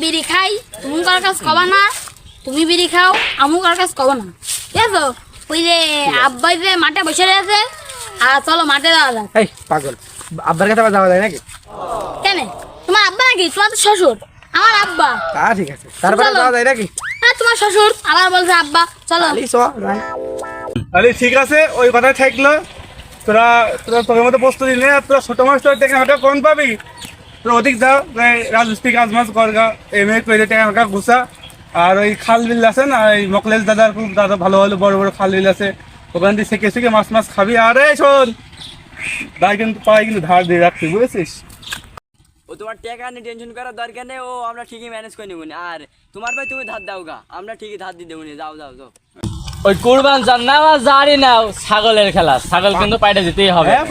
বিড়ি খাই তুমি কার কাছ কবা না, তুমি বিড়ি খাও আমু কার কাছ কবা না, ঠিক আছে? ওই যে আব্বাই যে মাঠে বসে রয়েছে, আর চলো মাঠে যাওয়া যাক। এই পাগল, আব্বার কাছে আবার যাওয়া যায় নাকি? কেন তোমার আব্বা নাকি? তোমার তো শ্বশুর, আমার আব্বা। তা ঠিক আছে, তারপরে চলো। যাওয়া যায় নাকি? হ্যাঁ তোমার শ্বশুর আবার বলছে আব্বা, চলো। আলি চ যাই। আরে ঠিক আছে, ওই কথা থাকলো। তোরা তোরা তোর মতো প্রস্তুতি নে, তোরা ছোট মাস্টার টাকা হাঁটা কোন পাবি? তোরা অধিক যাও, রাজস্থানী কাজ মাছ করগা, এমএ করে টাকা হাঁটা ঘুষা। আর ওই খাল বিল আছে না, ওই মকলেশ দাদার খুব দাদা ভালো ভালো বড় বড় খাল বিল আছে, ওখান থেকে শিখে শিখে মাছ মাছ খাবি। আরে শোন, দায় কিন্তু পাই কিন্তু ধার দিয়ে রাখবি, বুঝেছিস? ও তোমার টাকা নিয়ে টেনশন করার দরকার নেই, ও আমরা ঠিকই ম্যানেজ করে নেবো। আর তোমার ভাই তুমি ধার দাও গা, আমরা ঠিকই ধার দিয়ে দেবো। যাও যাও যাও। ওই কুরবান জান না জারি নাও, ছাগলের খেলা, ছাগল কিন্তু পাইটা দিতেই হবে। হ্যাঁ